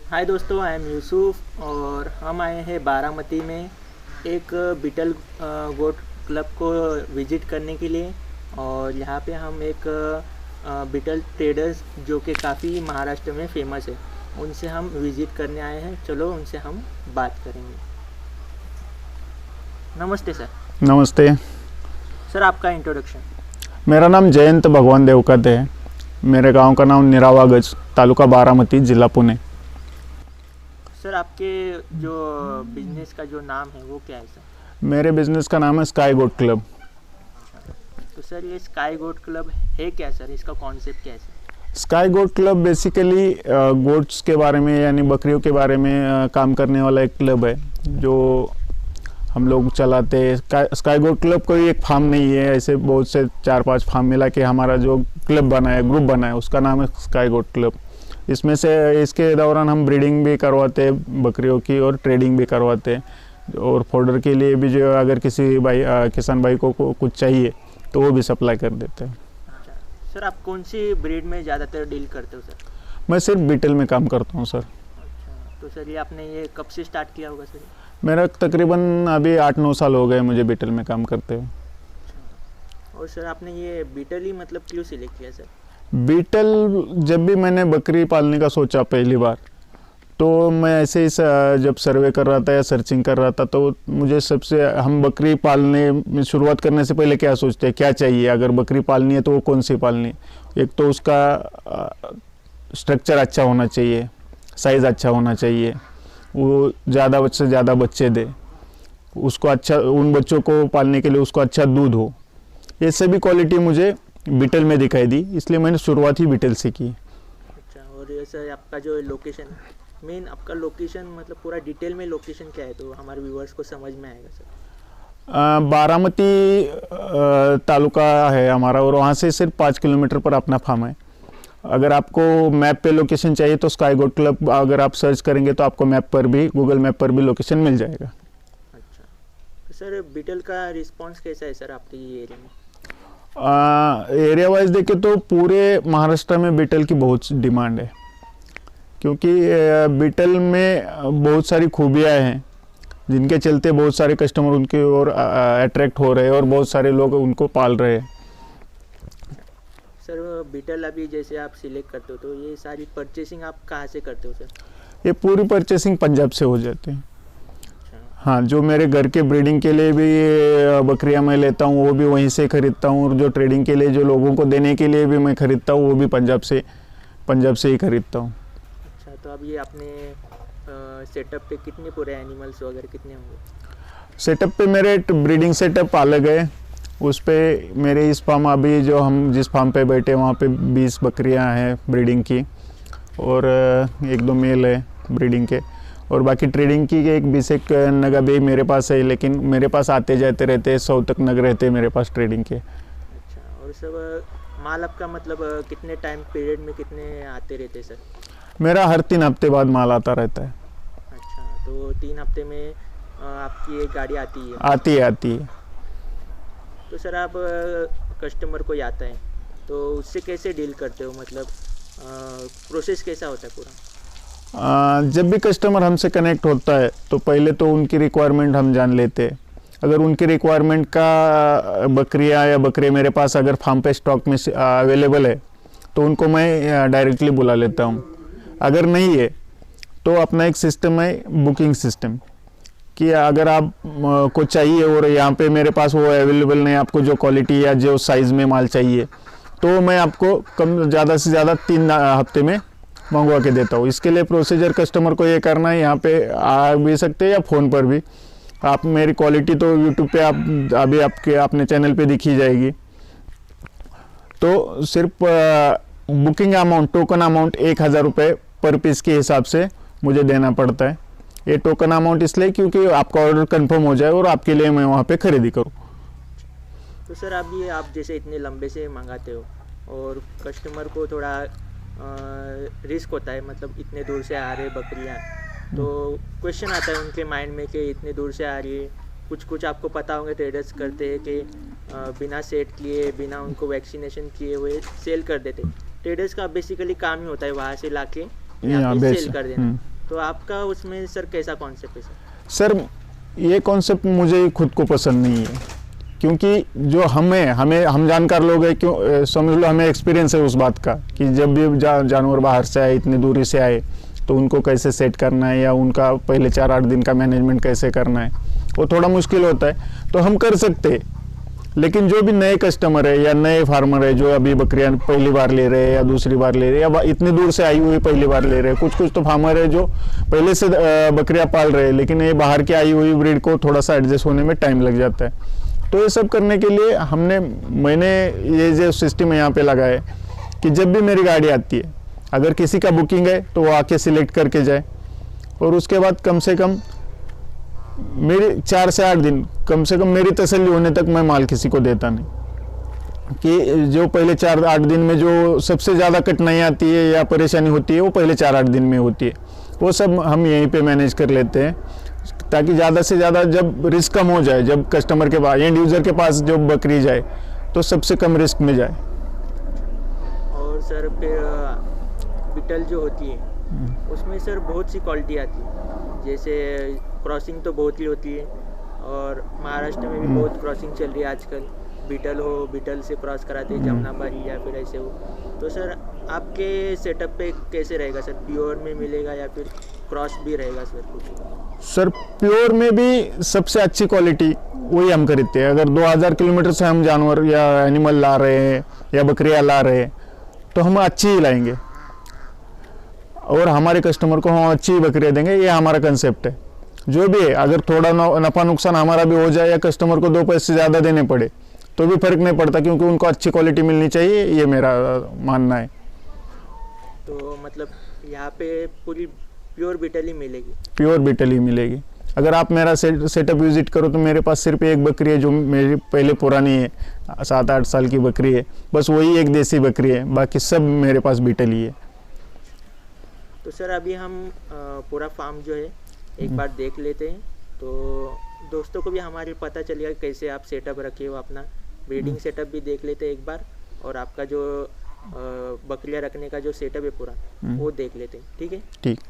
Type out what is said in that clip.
हाय दोस्तों, I am Yusuf और हम आए हैं बारामती में एक बीटल गोट क्लब को विज़िट करने के लिए। और यहाँ पे हम एक बीटल ट्रेडर्स जो कि काफ़ी महाराष्ट्र में फेमस है, उनसे हम विज़िट करने आए हैं। चलो उनसे हम बात करेंगे। नमस्ते सर। नमस्ते। सर आपका इंट्रोडक्शन। मेरा नाम जयंत भगवान देवकत है। मेरे गांव का नाम निरावागज, तालुका बारामती, जिला पुणे। सर आपके जो बिजनेस का जो नाम है वो क्या है सर? मेरे बिजनेस का नाम है स्काई गोट क्लब। तो सर ये स्काई गोट क्लब है क्या सर? इसका कॉन्सेप्ट क्या है सर? स्काई गोट क्लब बेसिकली गोट्स के बारे में यानी बकरियों के बारे में काम करने वाला एक क्लब है जो हम लोग चलाते हैं। स्काई गोट क्लब कोई एक फार्म नहीं है, ऐसे बहुत से 4-5 फार्म मिला के हमारा जो क्लब बना है, ग्रुप बना है, उसका नाम है स्काई गोट क्लब। इसमें से इसके दौरान हम ब्रीडिंग भी करवाते हैं बकरियों की और ट्रेडिंग भी करवाते हैं। और फोल्डर के लिए भी जो अगर किसी भाई किसान भाई को कुछ चाहिए तो वो भी सप्लाई कर देते हैं। अच्छा सर, आप कौन सी ब्रीड में ज़्यादातर डील करते हो सर? मैं सिर्फ बीटल में काम करता हूँ सर। अच्छा, तो सर ये आपने ये कब से स्टार्ट किया होगा सर? मेरा तकरीबन अभी 8-9 साल हो गए मुझे बीटल में काम करते हुए। और सर आपने ये बीटल ही मतलब क्यों सिलेक्ट किया सर? बीटल जब भी मैंने बकरी पालने का सोचा पहली बार, तो मैं ऐसे ही जब सर्वे कर रहा था या सर्चिंग कर रहा था तो मुझे सबसे हम बकरी पालने में शुरुआत करने से पहले क्या सोचते हैं, क्या चाहिए अगर बकरी पालनी है तो वो कौन सी पालनी है। एक तो उसका स्ट्रक्चर अच्छा होना चाहिए, साइज़ अच्छा होना चाहिए, वो ज़्यादा से ज़्यादा बच्चे दे, उसको अच्छा, उन बच्चों को पालने के लिए उसको अच्छा दूध हो। ये सभी क्वालिटी मुझे बीटल में दिखाई दी, इसलिए मैंने शुरुआत ही बीटल से की। अच्छा, और ये सर आपका जो लोकेशन, मेन आपका लोकेशन मतलब पूरा डिटेल में लोकेशन क्या है तो हमारे व्यूअर्स को समझ में आएगा सर? बारामती तालुका है हमारा और वहाँ से सिर्फ 5 किलोमीटर पर अपना फार्म है। अगर आपको मैप पे लोकेशन चाहिए तो स्काई गोट क्लब अगर आप सर्च करेंगे तो आपको मैप पर भी, गूगल मैप पर भी लोकेशन मिल जाएगा। अच्छा, तो सर बीटल का रिस्पांस कैसा है सर आपके ये एरिया में? एरिया वाइज देखे तो पूरे महाराष्ट्र में बीटल की बहुत डिमांड है, क्योंकि बीटल में बहुत सारी खूबियाँ हैं जिनके चलते बहुत सारे कस्टमर उनकी ओर अट्रैक्ट हो रहे हैं और बहुत सारे लोग उनको पाल रहे हैं। सर बीटल अभी जैसे आप सिलेक्ट करते हो तो ये सारी परचेसिंग आप कहाँ से करते हो सर? ये पूरी परचेसिंग पंजाब से हो जाती है। अच्छा, हाँ, जो मेरे घर के ब्रीडिंग के लिए भी बकरियां मैं लेता हूँ वो भी वहीं से खरीदता हूँ, और जो ट्रेडिंग के लिए जो लोगों को देने के लिए भी मैं खरीदता हूँ वो भी पंजाब से ही खरीदता हूँ। अच्छा, तो अब ये अपने सेटअप पे कितने पूरे एनिमल्स वगैरह कितने होंगे? सेटअप पे मेरे एक ब्रीडिंग सेटअप अलग है, उस पे मेरे इस फार्म अभी जो हम जिस फार्म पे बैठे वहाँ पे 20 बकरियाँ हैं ब्रीडिंग की, और 1-2 मेल है ब्रीडिंग के, और बाकी ट्रेडिंग की एक 20 नग भी मेरे पास है, लेकिन मेरे पास आते जाते रहते हैं, 100 तक नग रहते हैं मेरे पास ट्रेडिंग के। अच्छा, और सब माल आपका मतलब कितने टाइम पीरियड में कितने आते रहते हैं सर? मेरा हर 3 हफ्ते बाद माल आता रहता है। अच्छा, तो 3 हफ्ते में आपकी एक गाड़ी आती है? आती है। तो सर आप कस्टमर कोई आता है तो उससे कैसे डील करते हो, मतलब प्रोसेस कैसा होता है पूरा? जब भी कस्टमर हमसे कनेक्ट होता है तो पहले तो उनकी रिक्वायरमेंट हम जान लेते हैं। अगर उनकी रिक्वायरमेंट का बकरियां या बकरे मेरे पास अगर फार्म पे स्टॉक में अवेलेबल है तो उनको मैं डायरेक्टली बुला लेता हूं। अगर नहीं है तो अपना एक सिस्टम है, बुकिंग सिस्टम, कि अगर आप को चाहिए और यहाँ पे मेरे पास वो अवेलेबल नहीं, आपको जो क्वालिटी या जो साइज़ में माल चाहिए तो मैं आपको कम ज़्यादा से ज़्यादा 3 हफ्ते में मंगवा के देता हूँ। इसके लिए प्रोसीजर कस्टमर को ये करना है, यहाँ पे आ भी सकते हैं या फ़ोन पर भी। आप मेरी क्वालिटी तो यूट्यूब पे आप अभी आपके अपने चैनल पे दिखी जाएगी। तो सिर्फ बुकिंग अमाउंट, टोकन अमाउंट 1000 रुपये पर पीस के हिसाब से मुझे देना पड़ता है। ये टोकन अमाउंट इसलिए क्योंकि आपका ऑर्डर कंफर्म हो जाए और आपके लिए मैं वहाँ पे खरीदी करूँ। तो सर अभी आप जैसे इतने लंबे से मंगाते हो और कस्टमर को थोड़ा रिस्क होता है, मतलब इतने दूर से आ रहे बकरियाँ, तो क्वेश्चन आता है उनके माइंड में कि इतने दूर से आ रही है। कुछ आपको पता होंगे ट्रेडर्स करते हैं कि बिना सेट किए, बिना उनको वैक्सीनेशन किए हुए सेल कर देते। ट्रेडर्स का बेसिकली काम ही होता है वहाँ से लाके यहाँ पे सेल कर देना। तो आपका उसमें सर कैसा कॉन्सेप्ट है सर? सर ये कॉन्सेप्ट मुझे खुद को पसंद नहीं है, क्योंकि जो हम जानकार लोग हैं, क्यों समझ लो हमें एक्सपीरियंस है उस बात का कि जब भी जानवर बाहर से आए, इतनी दूरी से आए, तो उनको कैसे सेट करना है या उनका पहले 4-8 दिन का मैनेजमेंट कैसे करना है, वो थोड़ा मुश्किल होता है। तो हम कर सकते हैं, लेकिन जो भी नए कस्टमर है या नए फार्मर है जो अभी बकरियां पहली बार ले रहे हैं या दूसरी बार ले रहे हैं या इतनी दूर से आई हुई पहली बार ले रहे हैं, कुछ तो फार्मर है जो पहले से बकरियां पाल रहे हैं, लेकिन ये बाहर की आई हुई ब्रीड को थोड़ा सा एडजस्ट होने में टाइम लग जाता है। तो ये सब करने के लिए मैंने ये जो सिस्टम यहाँ पे लगा है कि जब भी मेरी गाड़ी आती है, अगर किसी का बुकिंग है तो वो आके सिलेक्ट करके जाए, और उसके बाद कम से कम मेरी 4 से 8 दिन कम से कम मेरी तसल्ली होने तक मैं माल किसी को देता नहीं। कि जो पहले 4-8 दिन में जो सबसे ज़्यादा कठिनाई आती है या परेशानी होती है वो पहले 4-8 दिन में होती है, वो सब हम यहीं पे मैनेज कर लेते हैं, ताकि ज़्यादा से ज़्यादा जब रिस्क कम हो जाए, जब कस्टमर के पास, एंड यूज़र के पास जब बकरी जाए तो सबसे कम रिस्क में जाए। और सर फिर बीटल जो होती है उसमें सर बहुत सी क्वालिटी आती है, जैसे क्रॉसिंग तो बहुत ही होती है, और महाराष्ट्र में भी बहुत क्रॉसिंग चल रही है आजकल, बीटल से क्रॉस कराते हैं जमनाबारी या फिर ऐसे हो। तो सर आपके सेटअप पे कैसे रहेगा सर, प्योर में मिलेगा या फिर क्रॉस भी रहेगा सर कुछ? सर प्योर में भी सबसे अच्छी क्वालिटी वही हम खरीदते हैं। अगर 2000 किलोमीटर से हम जानवर या एनिमल ला रहे हैं या बकरियां ला रहे हैं तो हम अच्छी ही लाएंगे, और हमारे कस्टमर को हम अच्छी बकरियां देंगे, ये हमारा कंसेप्ट है। जो भी है, अगर थोड़ा नफ़ा नुकसान हमारा भी हो जाए या कस्टमर को 2 पैसे ज़्यादा देने पड़े तो भी फर्क नहीं पड़ता, क्योंकि उनको अच्छी क्वालिटी मिलनी चाहिए, ये मेरा मानना है। तो मतलब यहाँ पे पूरी प्योर बीटल ही मिलेगी? प्योर बीटल ही मिलेगी। अगर आप मेरा सेटअप विजिट करो तो मेरे पास सिर्फ एक बकरी है जो मेरी पहले पुरानी है, 7-8 साल की बकरी है, बस वही एक देसी बकरी है, बाकी सब मेरे पास बीटल ही है। तो सर अभी हम पूरा फार्म जो है एक बार देख लेते हैं, तो दोस्तों को भी हमारे पता चलेगा कैसे आप सेटअप रखे हो अपना, ब्रीडिंग सेटअप भी देख लेते हैं एक बार, और आपका जो बकरियां रखने का जो सेटअप है पूरा वो देख लेते हैं। ठीक है? ठीक।